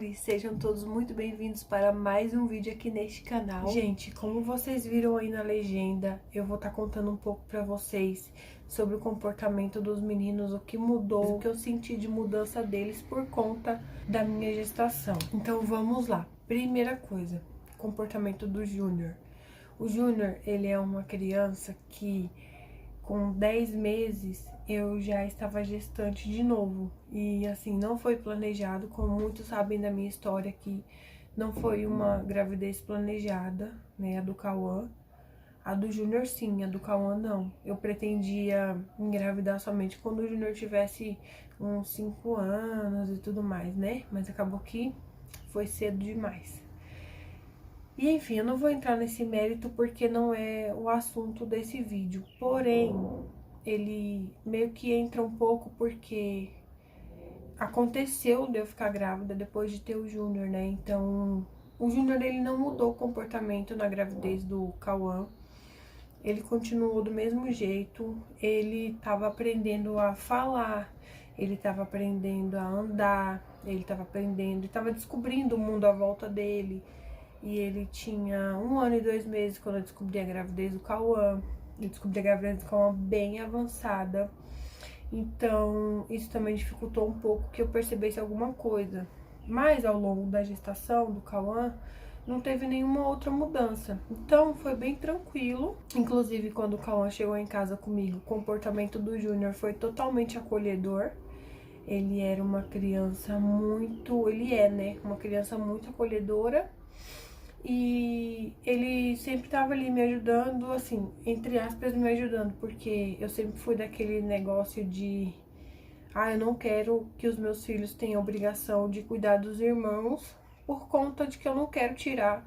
Salve! Sejam todos muito bem-vindos para mais um vídeo aqui neste canal. Gente, como vocês viram aí na legenda, eu vou estar contando um pouco pra vocês sobre o comportamento dos meninos, o que mudou, o que eu senti de mudança deles por conta da minha gestação. Então vamos lá. Primeira coisa, comportamento do Júnior. O Júnior, ele é uma criança que com 10 meses eu já estava gestante de novo. E assim, não foi planejado, como muitos sabem da minha história, que não foi uma gravidez planejada, né, a do Cauã. A do Júnior sim, a do Cauã não. Eu pretendia engravidar somente quando o Júnior tivesse uns 5 anos e tudo mais, né? Mas acabou que foi cedo demais. E enfim, eu não vou entrar nesse mérito porque não é o assunto desse vídeo. Porém, ele meio que entra um pouco porque aconteceu de eu ficar grávida depois de ter o Júnior, né? Então, o Júnior, ele não mudou o comportamento na gravidez do Cauã. Ele continuou do mesmo jeito, ele tava aprendendo a falar, ele tava aprendendo a andar, ele tava aprendendo e tava descobrindo o mundo à volta dele. E ele tinha 1 ano e 2 meses quando eu descobri a gravidez do Cauã. Eu descobri a gravidez do Cauã bem avançada. Então, isso também dificultou um pouco que eu percebesse alguma coisa. Mas ao longo da gestação do Cauã, não teve nenhuma outra mudança. Então, foi bem tranquilo. Inclusive, quando o Cauã chegou em casa comigo, o comportamento do Júnior foi totalmente acolhedor. Ele era uma criança muito... Ele é, né? Uma criança muito acolhedora. E ele sempre tava ali me ajudando, assim, entre aspas, me ajudando, porque eu sempre fui daquele negócio de... eu não quero que os meus filhos tenham obrigação de cuidar dos irmãos, por conta de que eu não quero tirar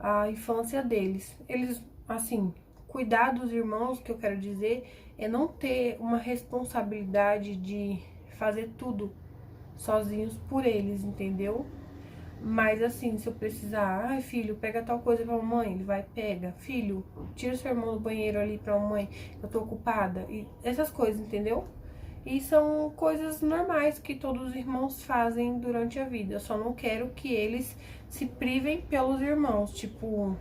a infância deles. Eles, assim, cuidar dos irmãos, que eu quero dizer, é não ter uma responsabilidade de fazer tudo sozinhos por eles, entendeu? Mas assim, se eu precisar, filho, pega tal coisa pra mamãe, ele vai, pega. Filho, tira o seu irmão do banheiro ali pra mamãe, eu tô ocupada. E essas coisas, entendeu? E são coisas normais que todos os irmãos fazem durante a vida. Eu só não quero que eles se privem pelos irmãos. Tipo,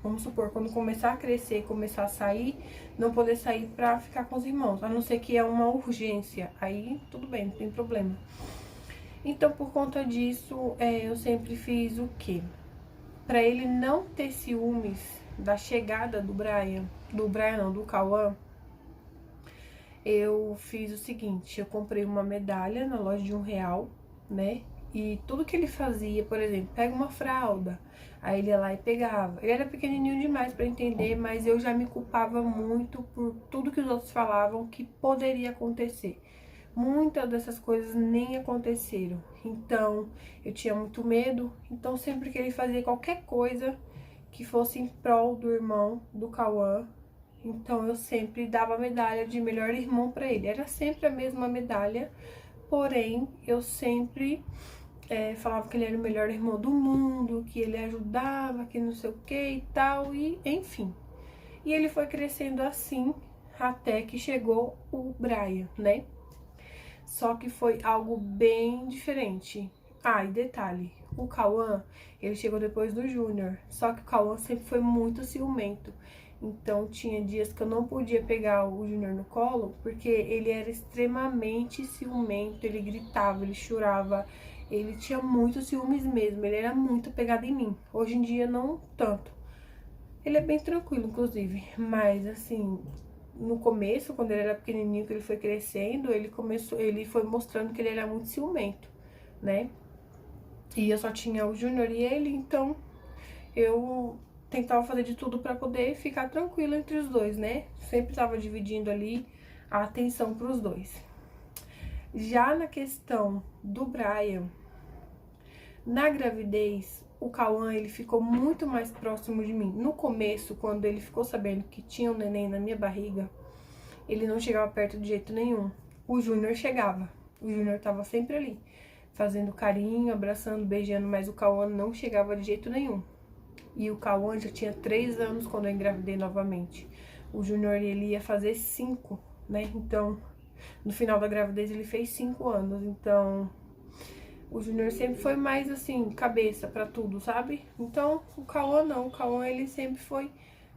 vamos supor, quando começar a crescer, começar a sair, não poder sair pra ficar com os irmãos. A não ser que é uma urgência. Aí, tudo bem, não tem problema. Então, por conta disso, eu sempre fiz o quê? Pra ele não ter ciúmes da chegada do Brian, do Cauã, eu fiz o seguinte, eu comprei uma medalha na loja de R$1, né? E tudo que ele fazia, por exemplo, pega uma fralda, aí ele ia lá e pegava. Ele era pequenininho demais pra entender, mas eu já me culpava muito por tudo que os outros falavam que poderia acontecer. Muitas dessas coisas nem aconteceram, então eu tinha muito medo. Então sempre que ele fazia qualquer coisa que fosse em prol do irmão do Cauã, então eu sempre dava a medalha de melhor irmão pra ele. Era sempre a mesma medalha, porém eu sempre falava que ele era o melhor irmão do mundo, que ele ajudava, que não sei o que e tal, e enfim. E ele foi crescendo assim até que chegou o Brian, né? Só que foi algo bem diferente. E detalhe, o Cauã, ele chegou depois do Júnior. Só que o Cauã sempre foi muito ciumento. Então tinha dias que eu não podia pegar o Júnior no colo, porque ele era extremamente ciumento, ele gritava, ele chorava, ele tinha muitos ciúmes mesmo, ele era muito apegado em mim. Hoje em dia não tanto. Ele é bem tranquilo, inclusive, mas assim, no começo, quando ele era pequenininho, que ele foi crescendo, ele foi mostrando que ele era muito ciumento, né? E eu só tinha o Júnior e ele, então eu tentava fazer de tudo pra poder ficar tranquila entre os dois, né? Sempre tava dividindo ali a atenção pros dois. Já na questão do Brian, na gravidez, o Cauã, ele ficou muito mais próximo de mim. No começo, quando ele ficou sabendo que tinha um neném na minha barriga, ele não chegava perto de jeito nenhum. O Júnior chegava. O Júnior tava sempre ali, fazendo carinho, abraçando, beijando, mas o Cauã não chegava de jeito nenhum. E o Cauã já tinha 3 anos quando eu engravidei novamente. O Júnior, ele ia fazer 5, né? Então, no final da gravidez, ele fez 5 anos. Então, O Júnior sempre foi mais, assim, cabeça pra tudo, sabe? Então, o Cauã não. O Cauã, ele sempre foi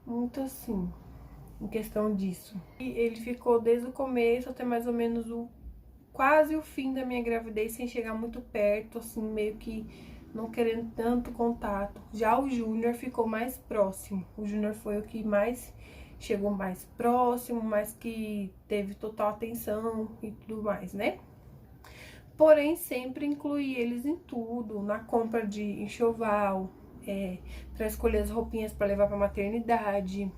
muito assim, em questão disso. E ele ficou desde o começo até mais ou menos quase o fim da minha gravidez, sem chegar muito perto, assim, meio que não querendo tanto contato. Já o Júnior ficou mais próximo. O Júnior foi o que mais chegou mais próximo, mais que teve total atenção e tudo mais, né? Porém, sempre incluí eles em tudo, na compra de enxoval, para escolher as roupinhas para levar para maternidade.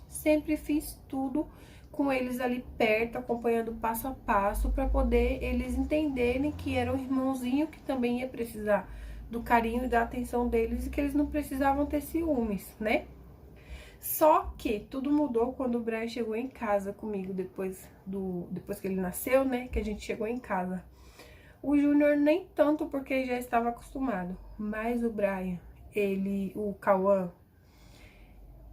Sempre fiz tudo com eles ali perto, acompanhando passo a passo, para poder eles entenderem que era um irmãozinho que também ia precisar do carinho e da atenção deles e que eles não precisavam ter ciúmes, né? Só que tudo mudou quando o Brian chegou em casa comigo depois que ele nasceu, né? Que a gente chegou em casa. O Júnior nem tanto porque já estava acostumado, mas o Brian, o Cauã,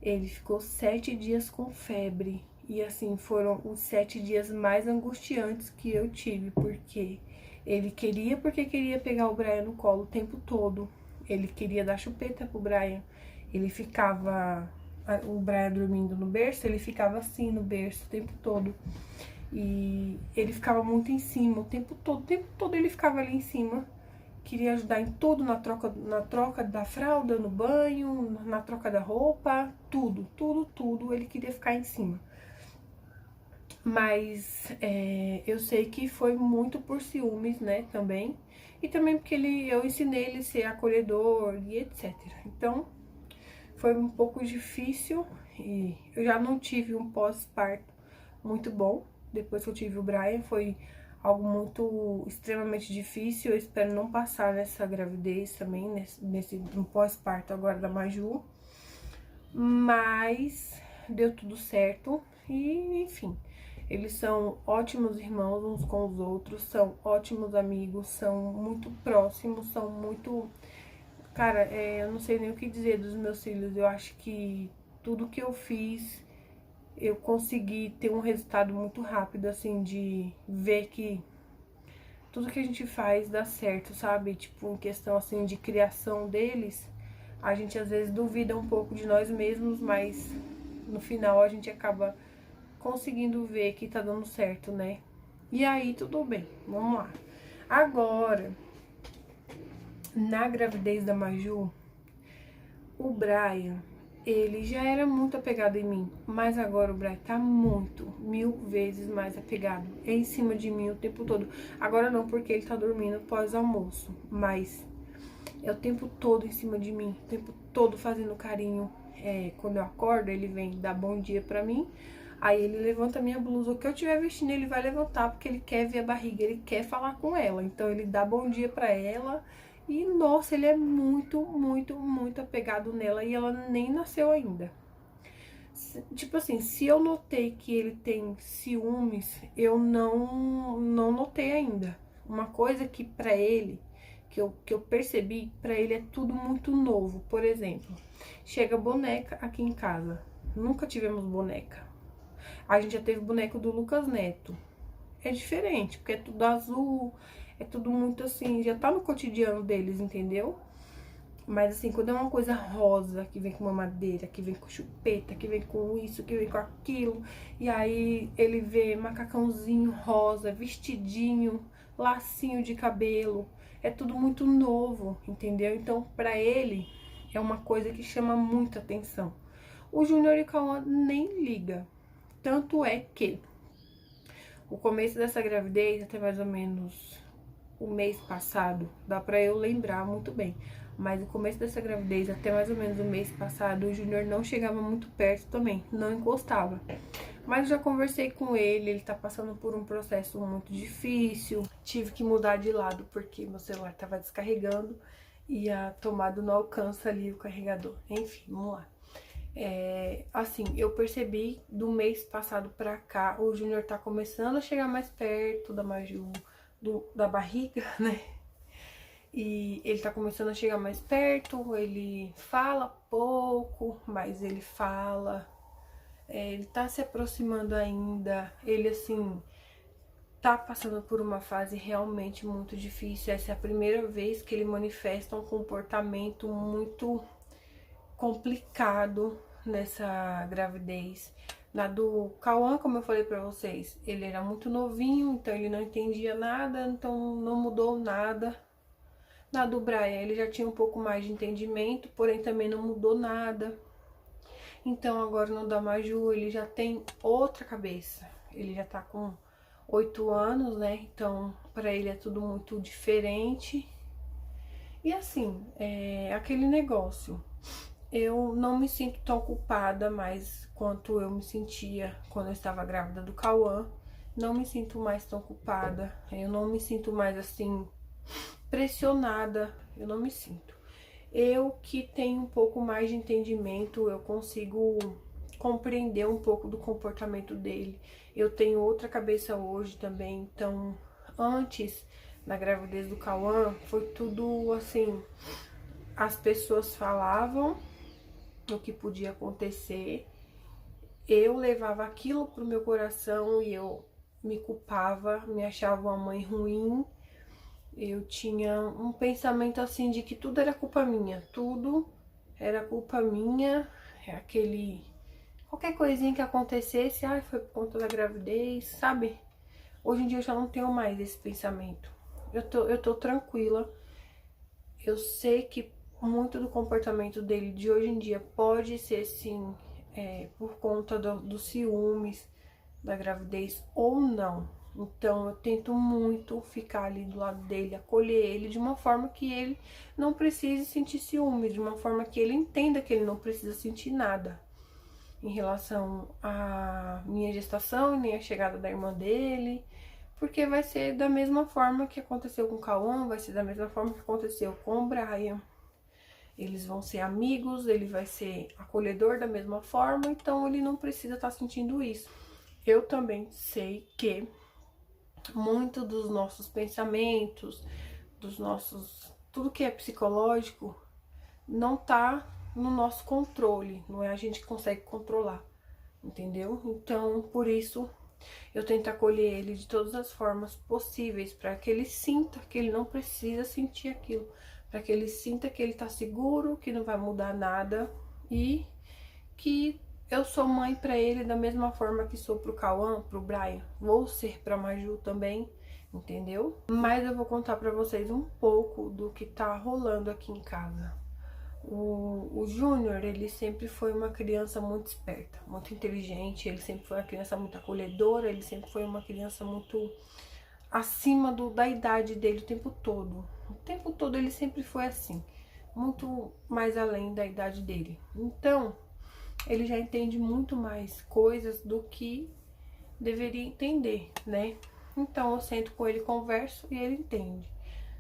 ele ficou 7 dias com febre. E assim, foram os 7 dias mais angustiantes que eu tive, porque porque queria pegar o Brian no colo o tempo todo. Ele queria dar chupeta pro Brian. Ele ficava, o Brian dormindo no berço, ele ficava assim no berço o tempo todo. E ele ficava muito em cima o tempo todo ele ficava ali em cima. Queria ajudar em tudo, na troca da fralda, no banho, na troca da roupa, tudo, ele queria ficar em cima. Mas eu sei que foi muito por ciúmes, né, também. E também porque eu ensinei ele a ser acolhedor e etc. Então, foi um pouco difícil e eu já não tive um pós-parto muito bom. Depois que eu tive o Brian, foi algo muito extremamente difícil. Eu espero não passar nessa gravidez também, no pós-parto agora da Maju. Mas deu tudo certo e, enfim, eles são ótimos irmãos uns com os outros, são ótimos amigos, são muito próximos, são muito... Cara, eu não sei nem o que dizer dos meus filhos. Eu acho que tudo que eu fiz, eu consegui ter um resultado muito rápido, assim, de ver que tudo que a gente faz dá certo, sabe? Tipo, em questão, assim, de criação deles, a gente às vezes duvida um pouco de nós mesmos, mas no final a gente acaba conseguindo ver que tá dando certo, né? E aí, tudo bem, vamos lá. Agora, na gravidez da Maju, o Brian, ele já era muito apegado em mim, mas agora o Brian tá muito, 1000 vezes mais apegado. É em cima de mim o tempo todo. Agora não, porque ele tá dormindo pós-almoço, mas é o tempo todo em cima de mim, o tempo todo fazendo carinho. Quando eu acordo, ele vem dar bom dia pra mim, aí ele levanta a minha blusa, o que eu tiver vestindo ele vai levantar, porque ele quer ver a barriga, ele quer falar com ela, então ele dá bom dia pra ela. E, nossa, ele é muito apegado nela e ela nem nasceu ainda. Tipo assim, se eu notei que ele tem ciúmes, eu não notei ainda. Uma coisa que pra ele, que eu percebi, pra ele é tudo muito novo. Por exemplo, chega boneca aqui em casa. Nunca tivemos boneca. A gente já teve boneco do Lucas Neto. É diferente, porque é tudo azul, é tudo muito assim, já tá no cotidiano deles, entendeu? Mas assim, quando é uma coisa rosa, que vem com uma madeira, que vem com chupeta, que vem com isso, que vem com aquilo, e aí ele vê macacãozinho rosa, vestidinho, lacinho de cabelo, é tudo muito novo, entendeu? Então, pra ele, é uma coisa que chama muita atenção. O Júnior e o Cauã nem liga. Tanto é que o começo dessa gravidez, até mais ou menos o mês passado, dá pra eu lembrar muito bem, mas o começo dessa gravidez, até mais ou menos o mês passado, o Júnior não chegava muito perto também, não encostava. Mas eu já conversei com ele tá passando por um processo muito difícil, tive que mudar de lado porque meu celular tava descarregando e a tomada não alcança ali o carregador. Enfim, vamos lá. Assim, eu percebi do mês passado pra cá, o Júnior tá começando a chegar mais perto da Maju, da barriga, né? E ele tá começando a chegar mais perto, ele fala pouco, mas ele fala. Ele tá se aproximando ainda, ele assim, tá passando por uma fase realmente muito difícil. Essa é a primeira vez que ele manifesta um comportamento muito complicado nessa gravidez. Na do Cauã, como eu falei pra vocês, ele era muito novinho, então ele não entendia nada, então não mudou nada. Na do Brian, ele já tinha um pouco mais de entendimento, porém também não mudou nada. Então agora no da Maju, ele já tem outra cabeça. Ele já tá com 8 anos, né? Então pra ele é tudo muito diferente. E assim, é aquele negócio. Eu não me sinto tão culpada mais quanto eu me sentia quando eu estava grávida do Cauã. Não me sinto mais tão culpada. Eu não me sinto mais assim pressionada. Eu não me sinto. Eu que tenho um pouco mais de entendimento, eu consigo compreender um pouco do comportamento dele. Eu tenho outra cabeça hoje também, então antes da gravidez do Cauã foi tudo assim, as pessoas falavam o que podia acontecer, eu levava aquilo pro meu coração e eu me culpava, me achava uma mãe ruim. Eu tinha um pensamento assim de que tudo era culpa minha, tudo era culpa minha, é aquele... Qualquer coisinha que acontecesse, ai, foi por conta da gravidez, sabe? Hoje em dia eu já não tenho mais esse pensamento. Eu tô tranquila. Eu sei que muito do comportamento dele de hoje em dia pode ser, sim, por conta dos ciúmes da gravidez ou não. Então eu tento muito ficar ali do lado dele, acolher ele de uma forma que ele não precise sentir ciúmes, de uma forma que ele entenda que ele não precisa sentir nada em relação à minha gestação e nem a chegada da irmã dele, porque vai ser da mesma forma que aconteceu com o Cauã, vai ser da mesma forma que aconteceu com o Brian. Eles vão ser amigos, ele vai ser acolhedor da mesma forma, então ele não precisa estar sentindo isso. Eu também sei que muito dos nossos pensamentos, tudo que é psicológico, não tá no nosso controle, não é a gente que consegue controlar, entendeu? Então, por isso, eu tento acolher ele de todas as formas possíveis, para que ele sinta que ele não precisa sentir aquilo, para que ele sinta que ele tá seguro, que não vai mudar nada e que eu sou mãe pra ele da mesma forma que sou pro Cauã, pro Brian. Vou ser pra Maju também, entendeu? Mas eu vou contar pra vocês um pouco do que tá rolando aqui em casa. O Júnior, ele sempre foi uma criança muito esperta, muito inteligente, ele sempre foi uma criança muito acolhedora, ele sempre foi uma criança muito acima da idade dele o tempo todo. O tempo todo ele sempre foi assim, muito mais além da idade dele. Então, ele já entende muito mais coisas do que deveria entender, né? Então eu sento com ele, converso e ele entende.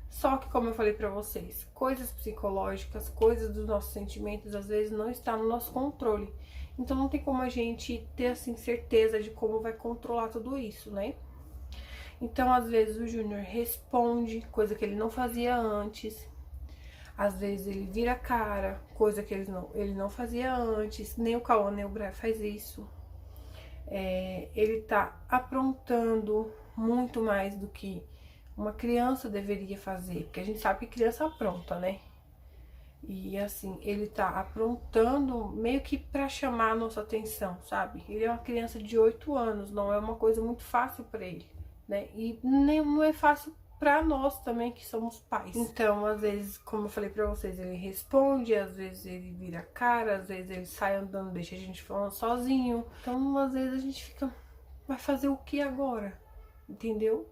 Só que, como eu falei pra vocês, coisas psicológicas, coisas dos nossos sentimentos, às vezes não está no nosso controle. Então não tem como a gente ter, assim, certeza de como vai controlar tudo isso, né? Então, às vezes, o Júnior responde, coisa que ele não fazia antes. Às vezes ele vira a cara, coisa que ele não fazia antes. Nem o Cauã, nem o Brian faz isso. Ele tá aprontando muito mais do que uma criança deveria fazer. Porque a gente sabe que criança apronta, né? E assim, ele tá aprontando meio que pra chamar a nossa atenção, sabe? Ele é uma criança de 8 anos, não é uma coisa muito fácil pra ele, né? E nem, não é fácil pra nós também, que somos pais. Então, às vezes, como eu falei pra vocês, ele responde, às vezes ele vira a cara, às vezes ele sai andando, deixa a gente falando sozinho. Então, às vezes a gente fica, vai fazer o que agora? Entendeu?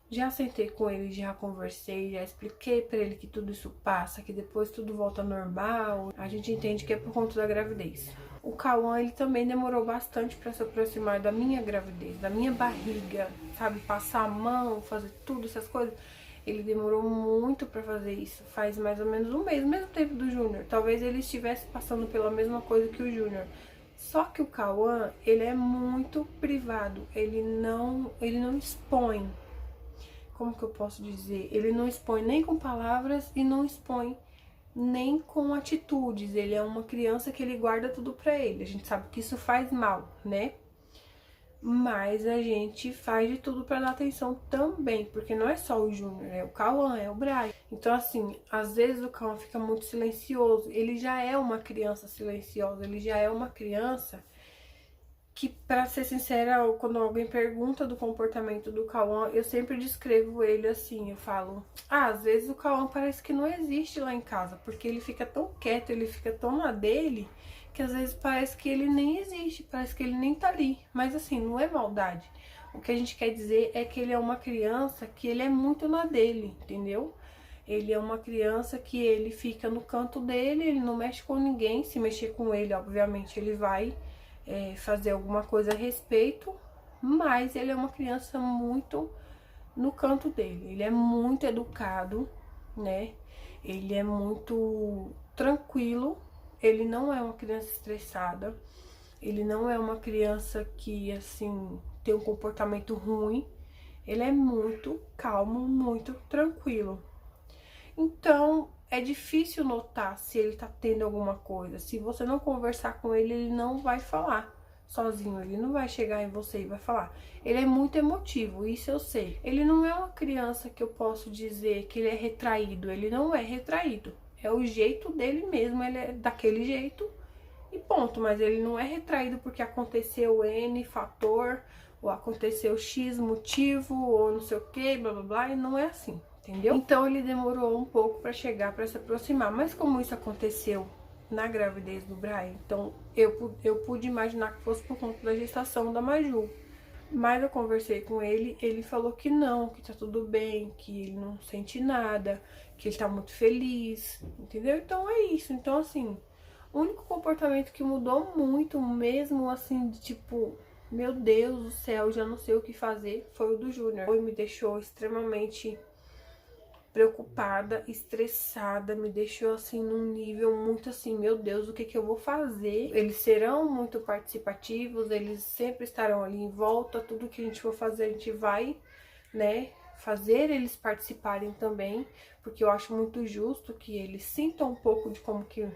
Já sentei com ele, já conversei, já expliquei pra ele que tudo isso passa, que depois tudo volta ao normal. A gente entende que é por conta da gravidez. O Cauã, ele também demorou bastante pra se aproximar da minha gravidez, da minha barriga, sabe? Passar a mão, fazer tudo, essas coisas. Ele demorou muito pra fazer isso, faz mais ou menos um mês, o mesmo tempo do Júnior. Talvez ele estivesse passando pela mesma coisa que o Júnior. Só que o Cauã, ele é muito privado, ele não expõe. Como que eu posso dizer? Ele não expõe nem com palavras e não expõe nem com atitudes. Ele é uma criança que ele guarda tudo pra ele. A gente sabe que isso faz mal, né? Mas a gente faz de tudo pra dar atenção também, porque não é só o Júnior, é o Cauã, é o Brian. Então, assim, às vezes o Cauã fica muito silencioso. Ele já é uma criança silenciosa, ele já é uma criança que, pra ser sincera, quando alguém pergunta do comportamento do Cauã, eu sempre descrevo ele assim, eu falo, às vezes o Cauã parece que não existe lá em casa, porque ele fica tão quieto, ele fica tão na dele, que às vezes parece que ele nem existe, parece que ele nem tá ali. Mas assim, não é maldade. O que a gente quer dizer é que ele é uma criança que ele é muito na dele, entendeu? Ele é uma criança que ele fica no canto dele, ele não mexe com ninguém. Se mexer com ele, obviamente, ele vai fazer alguma coisa a respeito. Mas ele é uma criança muito no canto dele. Ele é muito educado, né? Ele é muito tranquilo. Ele não é uma criança estressada. Ele não é uma criança que, assim, tem um comportamento ruim. Ele é muito calmo, muito tranquilo. Então, é difícil notar se ele tá tendo alguma coisa. Se você não conversar com ele, ele não vai falar sozinho. Ele não vai chegar em você e vai falar. Ele é muito emotivo, isso eu sei. Ele não é uma criança que eu posso dizer que ele é retraído. Ele não é retraído. É o jeito dele mesmo, ele é daquele jeito e ponto. Mas ele não é retraído porque aconteceu N fator, ou aconteceu X motivo, ou não sei o que, blá blá blá, e não é assim. Entendeu? Então ele demorou um pouco pra chegar, pra se aproximar. Mas como isso aconteceu na gravidez do Brian, então eu pude imaginar que fosse por conta da gestação da Maju. Mas eu conversei com ele, ele falou que não, que tá tudo bem, que ele não sente nada, que ele tá muito feliz, entendeu? Então é isso. Então, assim, o único comportamento que mudou muito mesmo, assim, de tipo, meu Deus do céu, já não sei o que fazer, foi o do Júnior. Foi, me deixou extremamente preocupada, estressada, me deixou assim num nível muito assim, meu Deus, o que que eu vou fazer? Eles serão muito participativos, eles sempre estarão ali em volta, tudo que a gente for fazer, a gente vai, né, fazer eles participarem também, porque eu acho muito justo que eles sintam um pouco de como que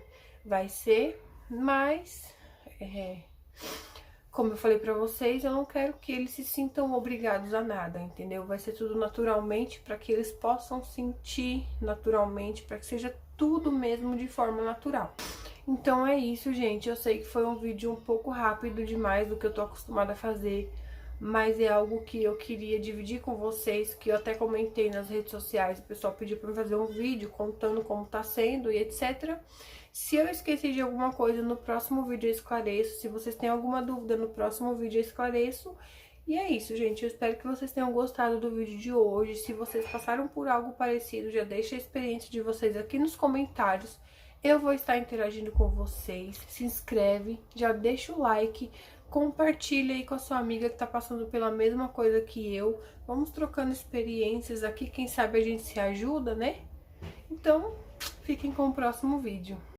vai ser, mas como eu falei pra vocês, eu não quero que eles se sintam obrigados a nada, entendeu? Vai ser tudo naturalmente para que eles possam sentir naturalmente, para que seja tudo mesmo de forma natural. Então é isso, gente. Eu sei que foi um vídeo um pouco rápido demais do que eu tô acostumada a fazer, mas é algo que eu queria dividir com vocês, que eu até comentei nas redes sociais. O pessoal pediu pra eu fazer um vídeo contando como tá sendo e etc. Se eu esqueci de alguma coisa, no próximo vídeo eu esclareço. Se vocês têm alguma dúvida, no próximo vídeo eu esclareço. E é isso, gente. Eu espero que vocês tenham gostado do vídeo de hoje. Se vocês passaram por algo parecido, já deixa a experiência de vocês aqui nos comentários. Eu vou estar interagindo com vocês. Se inscreve, já deixa o like, compartilha aí com a sua amiga que tá passando pela mesma coisa que eu. Vamos trocando experiências aqui, quem sabe a gente se ajuda, né? Então, fiquem com o próximo vídeo.